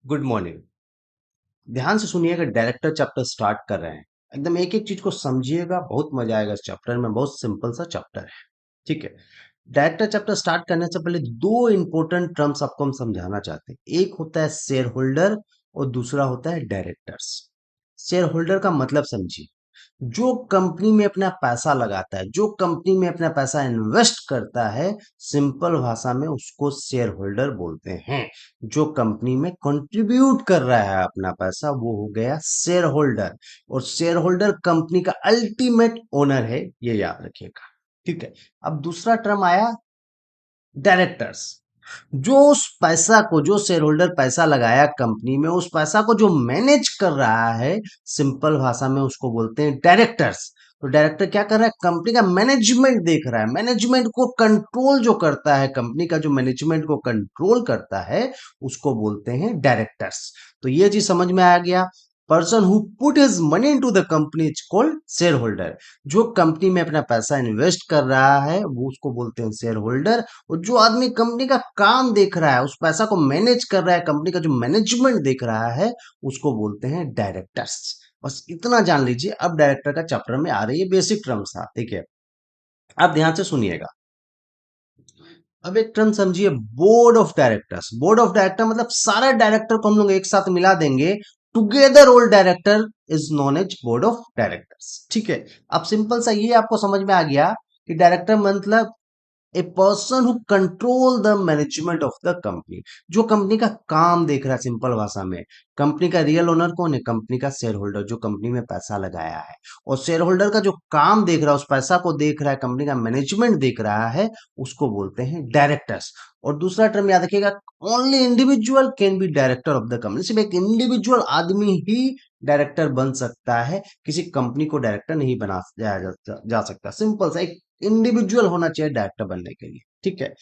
Good morning. ध्यान से सुनिएगा, डायरेक्टर चैप्टर स्टार्ट कर रहे हैं। एकदम एक एक चीज को समझिएगा, बहुत मजा आएगा इस चैप्टर में। बहुत सिंपल सा चैप्टर है, ठीक है। डायरेक्टर चैप्टर स्टार्ट करने से पहले दो इंपॉर्टेंट टर्म्स आपको हम समझाना चाहते हैं। एक होता है शेयर होल्डर और दूसरा होता है डायरेक्टर्स। शेयर होल्डर का मतलब समझिए, जो कंपनी में अपना पैसा लगाता है, जो कंपनी में अपना पैसा इन्वेस्ट करता है, सिंपल भाषा में उसको शेयर होल्डर बोलते हैं। जो कंपनी में कंट्रीब्यूट कर रहा है अपना पैसा, वो हो गया शेयर होल्डर। और शेयर होल्डर कंपनी का अल्टीमेट ओनर है, ये याद रखिएगा, ठीक है। अब दूसरा टर्म आया डायरेक्टर्स। जो उस पैसा को, जो शेयर होल्डर पैसा लगाया कंपनी में, उस पैसा को जो मैनेज कर रहा है, सिंपल भाषा में उसको बोलते हैं डायरेक्टर्स। तो डायरेक्टर क्या कर रहा है? कंपनी का मैनेजमेंट देख रहा है, मैनेजमेंट को कंट्रोल जो करता है, कंपनी का जो मैनेजमेंट को कंट्रोल करता है, उसको बोलते हैं डायरेक्टर्स। तो ये चीज समझ में आ गया। Person who put his money into the company is called share holder. जो कंपनी में अपना पैसा इन्वेस्ट कर रहा है, वो उसको बोलते हैं शेयर होल्डर। और जो आदमी कंपनी का काम देख रहा है, उस पैसा को मैनेज कर रहा है, कंपनी का जो मैनेजमेंट देख रहा है, उसको बोलते हैं डायरेक्टर्स। बस इतना जान लीजिए। अब डायरेक्टर का चैप्टर में आ रही है बेसिक टर्म्स था, ठीक है। अब ध्यान से सुनिएगा। अब एक टर्म समझिए, board of directors. Board of director मतलब सारे डायरेक्टर को हम लोग एक साथ मिला देंगे, together all director is known as board of directors, ठीक है। अब सिंपल सा ये आपको समझ में आ गया कि डायरेक्टर मतलब a person who control the management of the company. जो कंपनी का काम देख रहा है, सिंपल भाषा में। कंपनी का रियल ओनर कौन है? कंपनी का शेयर होल्डर, जो कंपनी में पैसा लगाया है। और शेयर होल्डर का जो काम देख रहा है, उस पैसा को देख रहा है, कंपनी का मैनेजमेंट देख रहा है, उसको बोलते हैं डायरेक्टर्स। और दूसरा टर्म याद रखिएगा, only individual can be director of the company. सिर्फ एक इंडिविजुअल आदमी ही डायरेक्टर बन सकता है, किसी कंपनी को डायरेक्टर नहीं बना जा सकता। सिंपल सा एक इंडिविजुअल होना चाहिए डायरेक्टर बनने के लिए, ठीक है।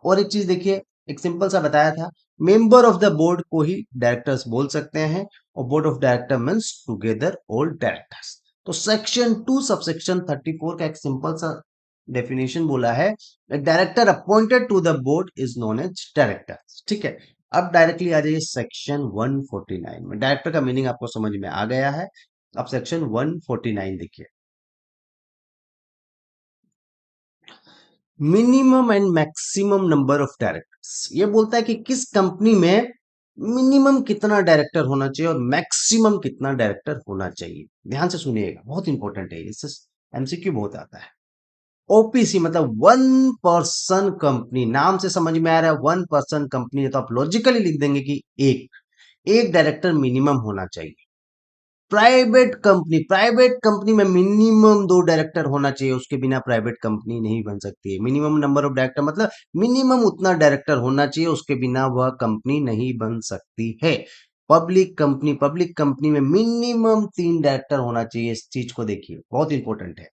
और एक चीज देखिए, एक सिंपल सा बताया था, मेंबर ऑफ द बोर्ड को ही डायरेक्टर्स बोल सकते हैं। और board of director means together all directors. तो सेक्शन 2 सबसेक्शन 34 का एक सिंपल सा डेफिनेशन बोला है, director appointed to the board is known as director, ठीक है। अब डायरेक्टली आ जाइए सेक्शन 149 में। डायरेक्टर का मीनिंग आपको समझ में आ गया है। अब सेक्शन 149 देखिए, minimum and maximum number of directors. ये बोलता है कि किस कंपनी में मिनिमम कितना डायरेक्टर होना चाहिए और मैक्सिमम कितना डायरेक्टर होना चाहिए। ध्यान से सुनिएगा, बहुत इंपॉर्टेंट है, इससे एमसीक्यू बहुत आता है। ओपीसी मतलब वन पर्सन कंपनी, नाम से समझ में आ रहा है वन पर्सन कंपनी है, तो आप लॉजिकली लिख देंगे कि एक एक डायरेक्टर मिनिमम होना चाहिए। प्राइवेट कंपनी में मिनिमम दो डायरेक्टर होना चाहिए, उसके बिना प्राइवेट कंपनी नहीं बन सकती है। मिनिमम नंबर ऑफ डायरेक्टर मतलब मिनिमम उतना डायरेक्टर होना चाहिए, उसके बिना वह कंपनी नहीं बन सकती है। पब्लिक कंपनी में मिनिमम 3 डायरेक्टर होना चाहिए। इस चीज को देखिए, बहुत इंपॉर्टेंट है।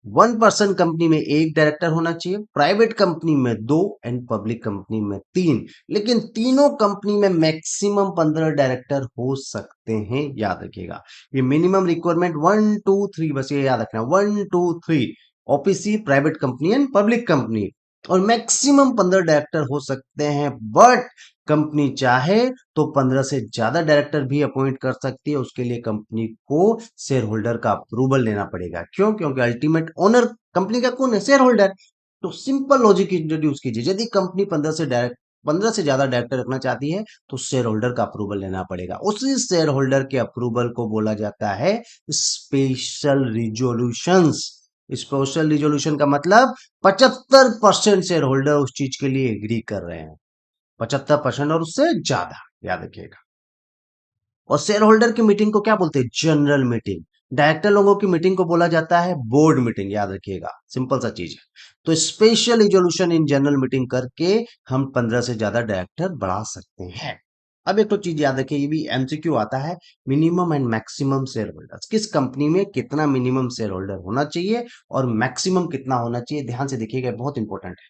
वन पर्सन कंपनी में एक डायरेक्टर होना चाहिए, प्राइवेट कंपनी में दो, एंड पब्लिक कंपनी में तीन। लेकिन तीनों कंपनी में मैक्सिमम 15 डायरेक्टर हो सकते हैं, याद रखिएगा। ये मिनिमम रिक्वायरमेंट 1 2 3, बस ये याद रखना, 1 2 3। OPC, private company and public company. और मैक्सिमम 15 डायरेक्टर हो सकते हैं, बट कंपनी चाहे तो 15 से ज्यादा डायरेक्टर भी अपॉइंट कर सकती है। उसके लिए कंपनी को शेयर होल्डर का अप्रूवल लेना पड़ेगा। क्यों? क्योंकि अल्टीमेट ओनर कंपनी का कौन है? Share holder. तो सिंपल लॉजिक इंट्रोड्यूस कीजिए, यदि कंपनी 15 से ज्यादा डायरेक्टर रखना चाहती है, तो शेयर होल्डर का अप्रूवल लेना पड़ेगा। उसी शेयर होल्डर के अप्रूवल को बोला जाता है स्पेशल रिजोल्यूशंस। स्पेशल रिजोल्यूशन का मतलब 75% शेयर होल्डर उस चीज के लिए एग्री कर रहे हैं, 75% और उससे ज्यादा, याद रखिएगा। और शेयर होल्डर की मीटिंग को क्या बोलते हैं? General meeting. डायरेक्टर लोगों की मीटिंग को बोला जाता है बोर्ड मीटिंग, याद रखिएगा। सिंपल सा चीज है। तो special resolution in general meeting करके हम 15 से ज्यादा डायरेक्टर बढ़ा सकते हैं। अब एक तो चीज याद रखिए, ये भी एमसीक्यू आता है, minimum and maximum share holders. किस कंपनी में कितना मिनिमम शेयर होल्डर होना चाहिए और मैक्सिमम कितना होना चाहिए, ध्यान से देखिएगा, बहुत इंपॉर्टेंट है।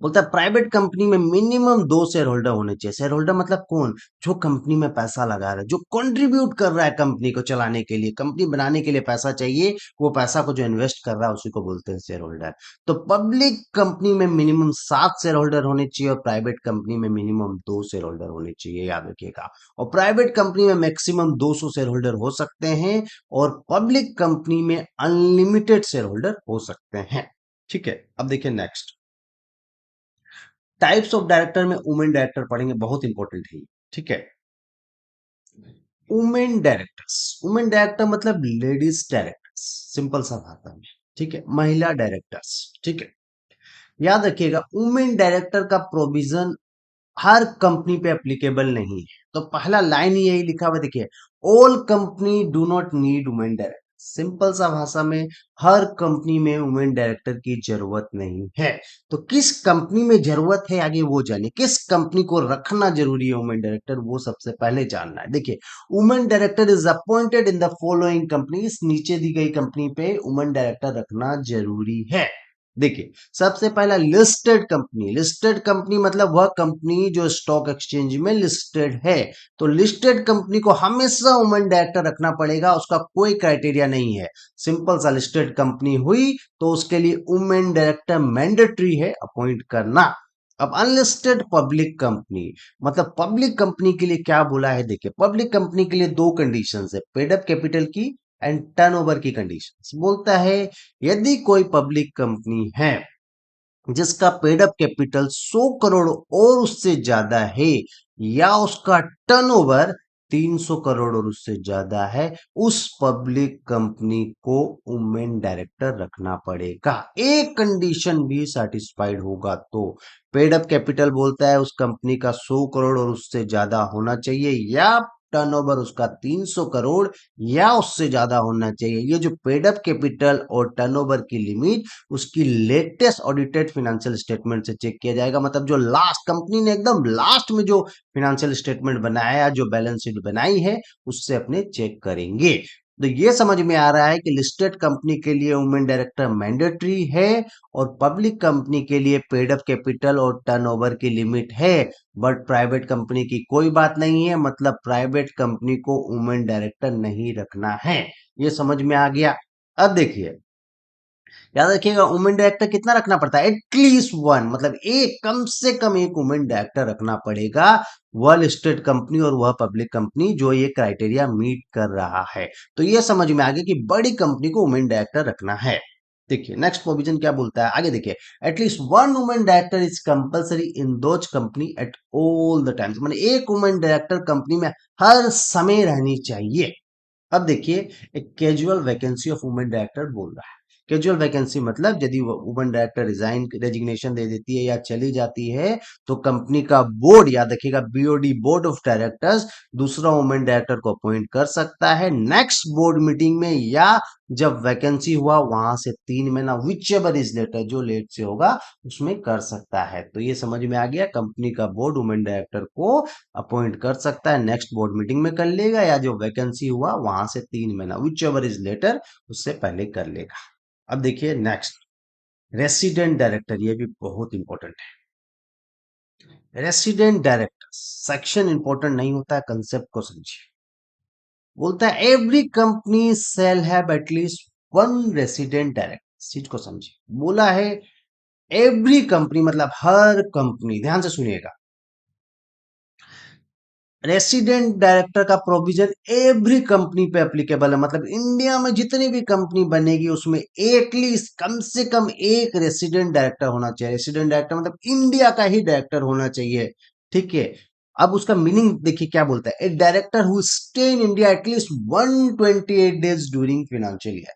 बोलता है प्राइवेट कंपनी में मिनिमम 2 शेयर होल्डर होने चाहिए। शेयर होल्डर मतलब कौन? जो कंपनी में पैसा लगा रहा है, जो कंट्रीब्यूट कर रहा है कंपनी को चलाने के लिए, कंपनी बनाने के लिए पैसा चाहिए, वो पैसा को जो इन्वेस्ट कर रहा है उसी को बोलते हैं शेयर होल्डर। तो पब्लिक कंपनी में मिनिमम 7 शेयर होल्डर होने चाहिए और प्राइवेट कंपनी में मिनिमम 2 शेयर होल्डर होने चाहिए, याद रखिएगा। और प्राइवेट कंपनी में मैक्सिमम 200 शेयर होल्डर हो सकते हैं और पब्लिक कंपनी में अनलिमिटेड शेयर होल्डर हो सकते हैं। ठीक है, अब देखिए नेक्स्ट टाइप्स ऑफ डायरेक्टर में वुमेन डायरेक्टर पढ़ेंगे, बहुत इंपॉर्टेंट है ये। ठीक है, वुमेन डायरेक्टर्स, वुमेन डायरेक्टर मतलब लेडीज डायरेक्टर्स, सिंपल सा भाषा में। ठीक है, महिला डायरेक्टर्स। ठीक है, याद रखिएगा वुमेन डायरेक्टर का प्रोविजन हर कंपनी पे एप्लीकेबल नहीं है। तो पहला लाइन ही यही लिखा हुआ देखिए, all company do not need women director. Simple सा भाषा में हर कंपनी में वुमेन डायरेक्टर की जरूरत नहीं है। तो किस कंपनी में जरूरत है आगे वो जानिए, किस कंपनी को रखना जरूरी है वुमेन डायरेक्टर, वो सबसे पहले जानना है। देखिए, women director is appointed in the following company, इस नीचे दी गई कंपनी पे वुमेन डायरेक्टर रखना जरूरी है। देखिए, सबसे पहला लिस्टेड कंपनी, लिस्टेड कंपनी मतलब वह कंपनी जो स्टॉक एक्सचेंज में लिस्टेड है। तो लिस्टेड कंपनी को हमेशा वुमेन डायरेक्टर रखना पड़ेगा, उसका कोई क्राइटेरिया नहीं है। सिंपल सा लिस्टेड कंपनी हुई तो उसके लिए वुमेन डायरेक्टर मैंडेटरी है अपॉइंट करना। अब अनलिस्टेड पब्लिक कंपनी मतलब पब्लिक कंपनी के लिए क्या बोला है, देखिए पब्लिक कंपनी के लिए दो कंडीशंस है, पेड अप कैपिटल की एंड टर्नओवर की कंडीशंस। बोलता है यदि कोई पब्लिक कंपनी है जिसका पेड अप कैपिटल 100 करोड़ और उससे ज्यादा है या उसका टर्नओवर 300 करोड़ और उससे ज्यादा है, उस पब्लिक कंपनी को वुमेन डायरेक्टर रखना पड़ेगा। एक कंडीशन भी सेटिस्फाइड होगा तो पेड अप कैपिटल बोलता है उस कंपनी का 100 करोड़ और उससे ज्यादा होना चाहिए या टर्नओवर उसका 300 करोड़ या उससे ज्यादा होना चाहिए। ये जो पेड अप कैपिटल और टर्नओवर की लिमिट उसकी लेटेस्ट ऑडिटेड फाइनेंशियल स्टेटमेंट से चेक किया जाएगा। मतलब जो लास्ट कंपनी ने एकदम लास्ट में जो फाइनेंशियल स्टेटमेंट बनाया, जो बैलेंस शीट बनाई है, उससे अपने चेक करेंगे। तो ये समझ में आ रहा है कि लिस्टेड कंपनी के लिए वुमेन डायरेक्टर मैंडेटरी है और पब्लिक कंपनी के लिए पेड अप कैपिटल और टर्नओवर की लिमिट है, बट प्राइवेट कंपनी की कोई बात नहीं है। मतलब प्राइवेट कंपनी को वुमेन डायरेक्टर नहीं रखना है। ये समझ में आ गया। अब देखिए, याद रखिएगा वुमेन डायरेक्टर कितना रखना पड़ता है, एटलीस्ट वन, मतलब एक कम से कम एक वुमेन डायरेक्टर रखना पड़ेगा, वह लिस्टेड कंपनी और वह पब्लिक कंपनी जो ये क्राइटेरिया मीट कर रहा है। तो ये समझ में आ गया कि बड़ी कंपनी को वुमेन डायरेक्टर रखना है। देखिए नेक्स्ट प्रोविजन क्या बोलता है, आगे देखिए, at least one women director is compulsory in those company at all the times, मतलब एक वुमेन डायरेक्टर कंपनी में हर समय रहनी चाहिए। अब देखिए, एक casual vacancy of women director बोल रहा है। कैजुअल वैकेंसी मतलब यदि वुमेन डायरेक्टर रिजाइन रेजिग्नेशन दे देती है या चली जाती है तो कंपनी का बोर्ड, याद रखिएगा बीओडी, बोर्ड ऑफ डायरेक्टर्स, दूसरा वुमेन डायरेक्टर को अपॉइंट कर सकता है नेक्स्ट बोर्ड मीटिंग में या जब वैकेंसी हुआ वहां से 3 महीना, विच एवर इज लेटर, जो लेट से होगा उसमें कर सकता है। तो ये समझ में आ गया, कंपनी का बोर्ड वुमेन डायरेक्टर को अपॉइंट कर सकता है, नेक्स्ट बोर्ड मीटिंग में कर लेगा या जो वैकेंसी हुआ वहां से 3 महीना, विच एवर इज लेटर, उससे पहले कर लेगा। अब देखिए नेक्स्ट, रेसिडेंट डायरेक्टर, ये भी बहुत इंपॉर्टेंट है। रेसिडेंट डायरेक्टर सेक्शन इंपॉर्टेंट नहीं होता है, कंसेप्ट को समझिए। बोलता है every company shall have at least one resident director, चीज को समझिए। बोला है एवरी कंपनी मतलब हर कंपनी, ध्यान से सुनिएगा, रेसिडेंट डायरेक्टर का प्रोविजन एवरी कंपनी पे एप्लीकेबल है। मतलब इंडिया में जितनी भी कंपनी बनेगी उसमें एटलीस्ट कम से कम एक रेसिडेंट डायरेक्टर होना चाहिए। रेसिडेंट डायरेक्टर मतलब इंडिया का ही डायरेक्टर होना चाहिए। ठीक है, अब उसका मीनिंग देखिए क्या बोलता है, ए director who stay in India at least 128 days during financial year.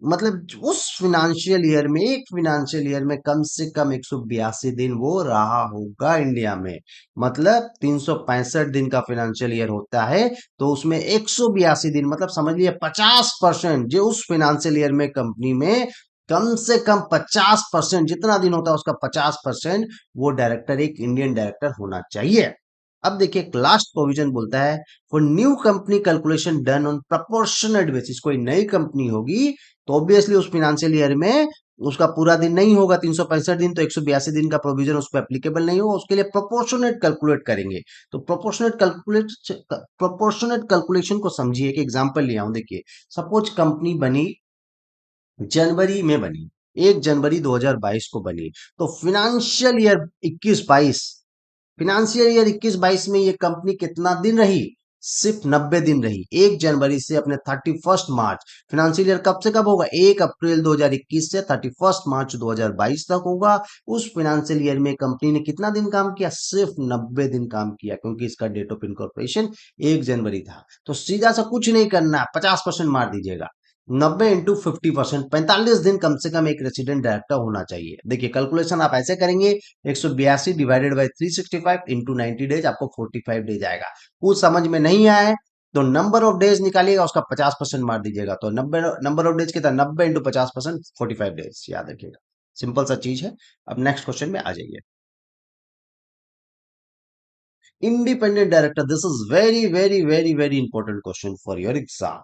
मतलब उस फिनेंशियल ईयर में, एक फिनेंशियल ईयर में कम से कम 182 दिन वो रहा होगा इंडिया में। मतलब 365 दिन का फिनेंशियल ईयर होता है तो उसमें 182 दिन, मतलब समझ लीजिए 50%, जो उस फिनेंशियल ईयर में कंपनी में कम से कम 50%, जितना दिन होता है उसका 50% वो डायरेक्टर एक इंडियन डायरेक्टर होना चाहिए। अब देखिए लास्ट प्रोविजन बोलता है for new company calculation done on proportionate basis, कोई नई कंपनी होगी तो ऑब्वियसली उस फिनेंशियल ईयर में उसका पूरा दिन नहीं होगा 365 दिन, तो 182 दिन का प्रोविजन उस पर एप्लीकेबल नहीं होगा, उसके लिए प्रोपोर्शनेट कैलकुलेट करेंगे। तो प्रोपोर्शनेट कैलकुलेशन को समझिए। एक एग्जांपल लिया हूं, देखिए सपोज कंपनी बनी जनवरी में बनी, 1 जनवरी 2022 को बनी, तो फिनेंशियल ईयर 21-22 में ये कंपनी कितना दिन रही? सिर्फ 90 दिन रही, 1 जनवरी से अपने 31 मार्च। फिनेंशियल ईयर कब से कब होगा? 1 अप्रैल 2021 से 31 मार्च 2022 तक होगा। उस फिनेंशियल ईयर में कंपनी ने कितना दिन काम किया? सिर्फ 90 दिन काम किया, क्योंकि इसका डेट ऑफ इनकॉर्पोरेशन 1 जनवरी था। तो सीधा सा कुछ नहीं करना, 50% मार दीजिएगा। 90 × 50%, 45 दिन कम से कम एक रेसिडेंट डायरेक्टर होना चाहिए। देखिए कैलकुलेशन आप ऐसे करेंगे, 182 डिवाइडेड बाई 365 इंटू 90 डेज, आपको 45 डेज आएगा। कुछ समझ में नहीं आए तो नंबर ऑफ डेज निकालिएगा, उसका 50% मार दीजिएगा, तो नंबर ऑफ डेज कितना? 90 × 50%, 45 डेज, याद रखिएगा। सिंपल सा चीज है। अब नेक्स्ट क्वेश्चन में आ जाइए। Independent director, this is very very very very important question for your exam.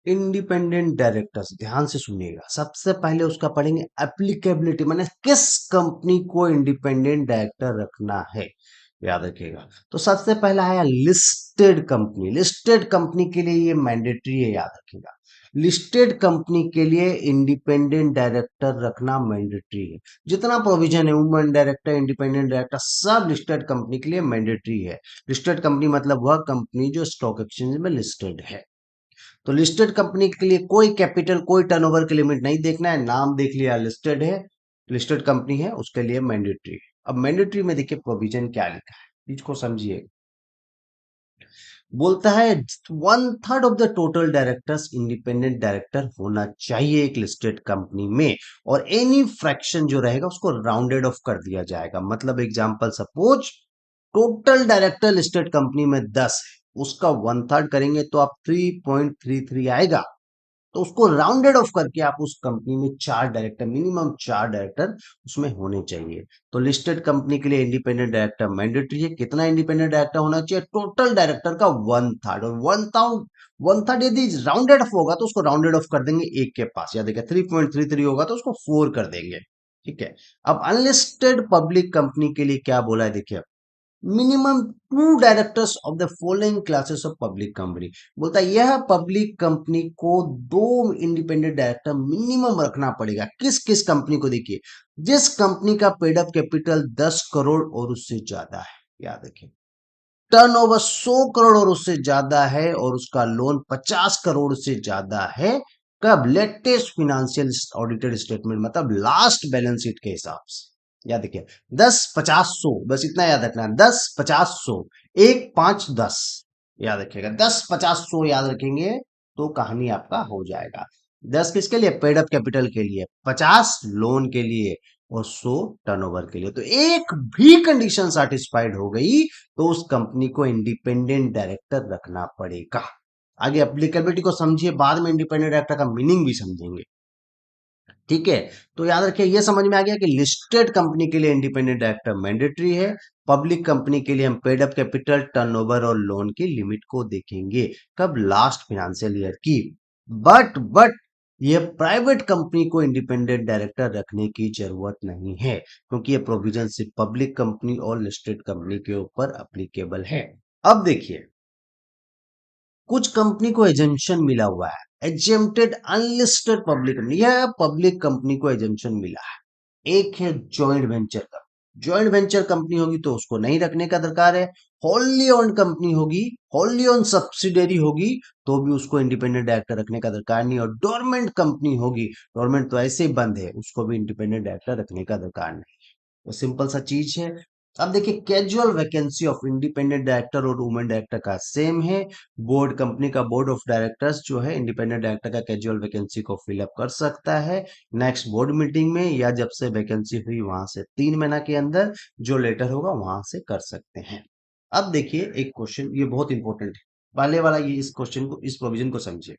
Independent directors, ध्यान से सुनिएगा। सबसे पहले उसका पढ़ेंगे एप्लीकेबिलिटी, माने किस कंपनी को इंडिपेंडेंट डायरेक्टर रखना है, याद रखिएगा। तो सबसे पहला है लिस्टेड कंपनी। लिस्टेड कंपनी के लिए ये मैंडेटरी है, याद रखिएगा। लिस्टेड कंपनी के लिए इंडिपेंडेंट डायरेक्टर रखना मैंडेटरी है। जितना प्रोविजन है, वुमन डायरेक्टर, इंडिपेंडेंट डायरेक्टर, सब लिस्टेड कंपनी के लिए मैंडेटरी है। लिस्टेड कंपनी मतलब वह कंपनी जो स्टॉक एक्सचेंज में लिस्टेड है। तो लिस्टेड कंपनी के लिए कोई कैपिटल, कोई टर्नओवर की लिमिट नहीं देखना है, नाम देख लिया लिस्टेड है, लिस्टेड कंपनी है, उसके लिए मैंडेटरी है। अब मैंडेटरी में देखिए प्रोविजन क्या लिखा है, इसको समझिए। बोलता है 1/3 of the total directors independent director होना चाहिए एक लिस्टेड कंपनी में, और एनी फ्रैक्शन जो रहेगा उसको राउंडेड ऑफ कर दिया जाएगा। मतलब example, suppose total director listed company में 10 है, उसका 1/3 करेंगे तो आप 3.33 आएगा। तो उसको राउंडेड ऑफ करके आप उस कंपनी में 4 डायरेक्टर, मिनिमम 4 डायरेक्टर उसमें होने चाहिए। तो लिस्टेड कंपनी के लिए इंडिपेंडेंट डायरेक्टर मैंडेटरी है। कितना इंडिपेंडेंट डायरेक्टर होना चाहिए? टोटल डायरेक्टर का 1/3, और 1/3 यदि राउंडेड ऑफ होगा तो उसको राउंडेड ऑफ कर देंगे एक के पास, या देखिए 3.33 होगा तो उसको 4 कर देंगे। ठीक है। अब अनलिस्टेड पब्लिक कंपनी के लिए क्या बोला है, देखिए minimum 2 directors of the following classes of public company. बोलता है यह पब्लिक कंपनी को 2 इंडिपेंडेंट डायरेक्टर मिनिमम रखना पड़ेगा। किस किस कंपनी को? देखिए जिस कंपनी का पेड अप कैपिटल 10 करोड़ और उससे ज्यादा है, याद रखिए, टर्नओवर 100 करोड़ और उससे ज्यादा है, और उसका लोन 50 करोड़ से ज्यादा है। कब? लेटेस्ट फिनेंशियल ऑडिटेड स्टेटमेंट, मतलब लास्ट बैलेंस शीट के हिसाब से। याद रखिए 10, 50, 100, बस इतना याद रखना है। 10, 50, 100, 1, 5, 10, याद रखिएगा। 10, 50, 100 याद रखेंगे तो कहानी आपका हो जाएगा। 10 किसके लिए? पेड अप कैपिटल के लिए, 50 लोन के लिए, और 100 टर्नओवर के लिए। तो एक भी कंडीशन सेटिस्फाइड हो गई तो उस कंपनी को इंडिपेंडेंट डायरेक्टर रखना पड़ेगा। आगे एप्लीकेबिलिटी को समझिए, बाद में इंडिपेंडेंट डायरेक्टर का मीनिंग भी समझेंगे। ठीक है। तो याद रखिए, ये समझ में आ गया कि लिस्टेड कंपनी के लिए इंडिपेंडेंट डायरेक्टर मैंडेटरी है। पब्लिक कंपनी के लिए हम पेड अप कैपिटल, टर्नओवर और लोन की लिमिट को देखेंगे, कब? लास्ट फाइनेंशियल ईयर की। बट ये प्राइवेट कंपनी को इंडिपेंडेंट डायरेक्टर रखने की जरूरत नहीं है, क्योंकि ये प्रोविजन सिर्फ पब्लिक कंपनी और लिस्टेड कंपनी के ऊपर अप्लीकेबल है। अब देखिए, कुछ कंपनी को एजेंशन मिला हुआ है, एजेम्प्टेड अनलिस्टेड पब्लिक कंपनी, यह पब्लिक कंपनी को एजेंशन मिला है। एक है joint venture company. Joint venture company होगी तो उसको नहीं रखने का दरकार है। होली ओन्ड कंपनी होगी, होली ओन्ड सब्सिडरी होगी, तो भी उसको इंडिपेंडेंट डायरेक्टर रखने का दरकार नहीं। और डोरमेंट कंपनी होगी, डोरमेंट तो ऐसे ही बंद है, उसको भी इंडिपेंडेंट डायरेक्टर रखने का दरकार नहीं। तो सिंपल सा चीज है। अब देखिए casual vacancy of independent director और वुमेन डायरेक्टर का सेम है। बोर्ड, कंपनी का बोर्ड ऑफ डायरेक्टर्स जो है इंडिपेंडेंट डायरेक्टर का कैजुअल वैकेंसी को फिलअप कर सकता है नेक्स्ट बोर्ड मीटिंग में, या जब से वैकेंसी हुई वहां से 3 महीना के अंदर जो लेटर होगा वहां से कर सकते हैं। अब देखिए एक क्वेश्चन, ये बहुत इंपॉर्टेंट है, पहले वाला, ये इस क्वेश्चन को, इस प्रोविजन को समझिए।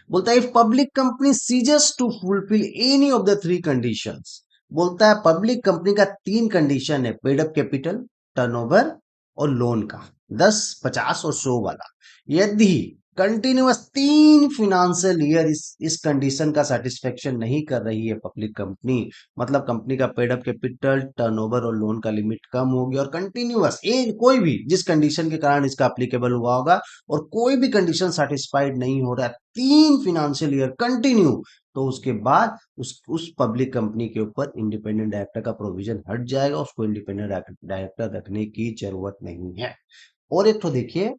बोलता है if public company ceases to fulfil any of the 3 conditions. बोलता है पब्लिक कंपनी का 3 कंडीशन है, पेड अप कैपिटल, टर्नओवर और लोन का, 10, 50 और 100 वाला। यदि कंटिन्यूअस 3 फाइनेंशियल ईयर इस कंडीशन का सेटिस्फेक्शन नहीं कर रही है पब्लिक कंपनी, मतलब कंपनी का पेड अप कैपिटल, टर्नओवर और लोन का लिमिट कम होगी, और कंटिन्यूअस कोई भी जिस कंडीशन के कारण इसका अप्लीकेबल हुआ होगा, और कोई भी कंडीशन सेटिस्फाइड नहीं हो रहा है 3 फाइनेंशियल ईयर कंटिन्यू, तो उसके बाद उस पब्लिक कंपनी के ऊपर इंडिपेंडेंट डायरेक्टर का प्रोविजन हट जाएगा, उसको इंडिपेंडेंट डायरेक्टर रखने की जरूरत नहीं है। और एक तो देखिए,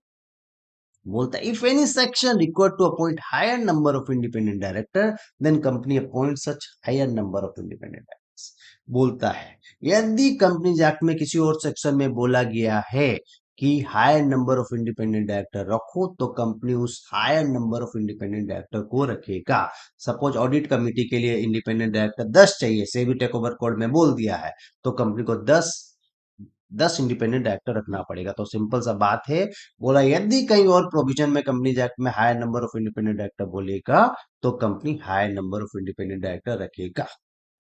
बोलता है if any section required to appoint higher number of independent director, then company appoint such higher number of independent directors. बोलता है यदि कंपनीज एक्ट में किसी और सेक्शन में बोला गया है कि higher number of independent director रखो, तो कंपनी उस higher number of independent director को रखेगा। सपोज ऑडिट कमेटी के लिए इंडिपेंडेंट डायरेक्टर 10 चाहिए, सेबी टेक ओवर कोड में बोल दिया है, तो कंपनी को 10 इंडिपेंडेंट डायरेक्टर रखना पड़ेगा। तो सिंपल सा बात है, बोला यदि कहीं और प्रोविजन में कंपनीज एक्ट में higher number of independent director बोलेगा, तो कंपनी higher number of independent director रखेगा।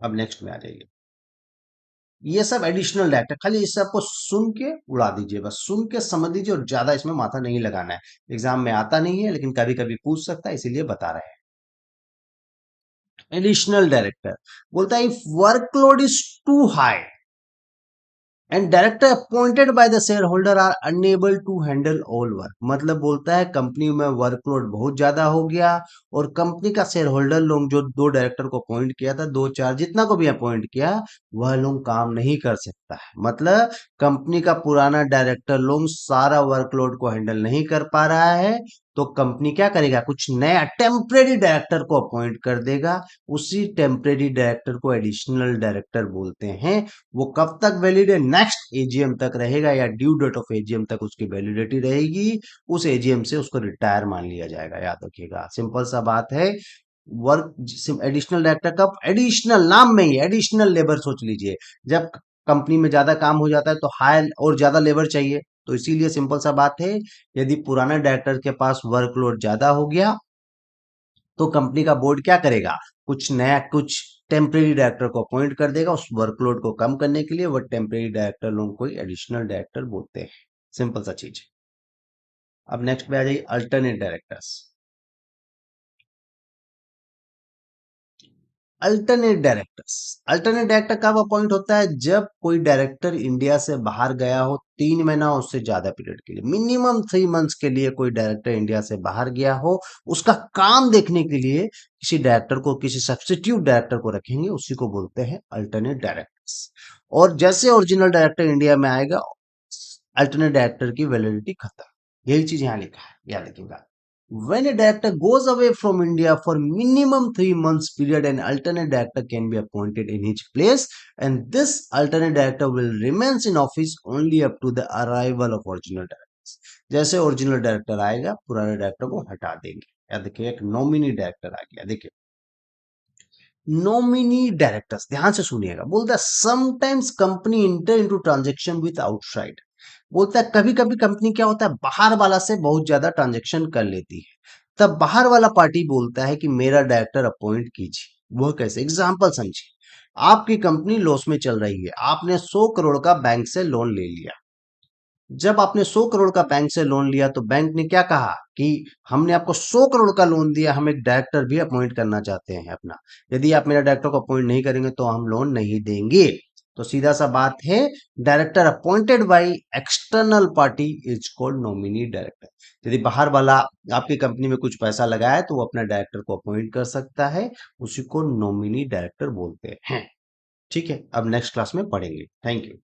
अब नेक्स्ट में आ जाइए, ये सब एडिशनल डायरेक्टर, खाली इसे आपको सुन के उड़ा दीजिए, बस सुन के समझ लीजिए, और ज्यादा इसमें माथा नहीं लगाना है। एग्जाम में आता नहीं है, लेकिन कभी कभी पूछ सकता है, इसीलिए बता रहे हैं। एडिशनल डायरेक्टर बोलता है if workload is too high and director appointed by the share holder are unable to handle all work, मतलब बोलता है कंपनी में वर्कलोड बहुत ज्यादा हो गया, और कंपनी का शेयर होल्डर लोग जो 2 डायरेक्टर को अपॉइंट किया था, 2 4 जितना को भी अपॉइंट किया, वह लोग काम नहीं कर सकता है। मतलब कंपनी का पुराना डायरेक्टर लोग सारा वर्कलोड को हैंडल नहीं कर पा रहा है, तो कंपनी क्या करेगा, कुछ नया टेम्परेरी डायरेक्टर को अपॉइंट कर देगा। उसी टेम्परेरी डायरेक्टर को एडिशनल डायरेक्टर बोलते हैं। वो कब तक वैलिड है, नेक्स्ट एजीएम तक रहेगा, या ड्यू डेट ऑफ एजीएम तक उसकी वैलिडिटी रहेगी, उस एजीएम से उसको रिटायर मान लिया जाएगा। याद रखिएगा, सिंपल सा बात है। वर्क एडिशनल डायरेक्टर कब, एडिशनल नाम में ही एडिशनल लेबर सोच लीजिए, जब कंपनी में ज्यादा काम हो जाता है तो हायर और ज्यादा लेबर चाहिए, तो इसीलिए सिंपल सा बात है, यदि पुराना डायरेक्टर के पास वर्कलोड ज्यादा हो गया, तो कंपनी का बोर्ड क्या करेगा, कुछ नया कुछ टेम्परेरी डायरेक्टर को अपॉइंट कर देगा उस वर्कलोड को कम करने के लिए। वो टेम्परेरी डायरेक्टर लोगों को एडिशनल डायरेक्टर बोलते हैं। सिंपल सा चीज। अब नेक्स्ट पे आ जाइए, अल्टरनेट डायरेक्टर्स। अल्टरनेट डायरेक्टर कब अपॉइंट होता है, जब कोई डायरेक्टर इंडिया से बाहर गया हो 3 महीना उससे ज्यादा पीरियड के लिए, मिनिमम 3 मंथ्स के लिए कोई डायरेक्टर इंडिया से बाहर गया हो, उसका काम देखने के लिए किसी डायरेक्टर को, किसी सब्स्टिट्यूट डायरेक्टर को रखेंगे, उसी को बोलते हैं अल्टरनेट डायरेक्टर्स। और जैसे ओरिजिनल डायरेक्टर इंडिया में आएगा, अल्टरनेट डायरेक्टर की वैलिडिटी खत्म। यही चीज यहाँ लिखा है, याद रखिएगा। When a director goes away from India for minimum 3 months period, an alternate director can be appointed in his place, and this alternate director will remains in office only up to the arrival of original directors. जैसे original director आएगा, पुराने director को हटा देंगे। या देखिए, एक nominee director आ गया। देखिए, नॉमिनी डायरेक्टर्स, ध्यान से सुनिएगा, बोलता है sometimes company inter into transaction with outside. बोलता है कभी कभी कंपनी क्या होता है, बाहर वाला से बहुत ज्यादा ट्रांजैक्शन कर लेती है, तब बाहर वाला पार्टी बोलता है कि मेरा डायरेक्टर अपॉइंट कीजिए। वह कैसे, एग्जांपल समझिए। आपकी कंपनी लॉस में चल रही है, आपने 100 करोड़ का बैंक से लोन ले लिया। जब आपने 100 करोड़ का बैंक से लोन लिया, तो बैंक ने क्या कहा कि हमने आपको 100 करोड़ का लोन दिया, हम एक डायरेक्टर भी अपॉइंट करना चाहते हैं अपना, यदि आप मेरा डायरेक्टर को अपॉइंट नहीं करेंगे तो हम लोन नहीं देंगे। तो सीधा सा बात है, director appointed by external party is called nominee director. यदि बाहर वाला आपकी कंपनी में कुछ पैसा लगाया, तो वो अपना डायरेक्टर को अपॉइंट कर सकता है, उसी को नॉमिनी डायरेक्टर बोलते हैं। ठीक है, अब नेक्स्ट क्लास में पढ़ेंगे। Thank you.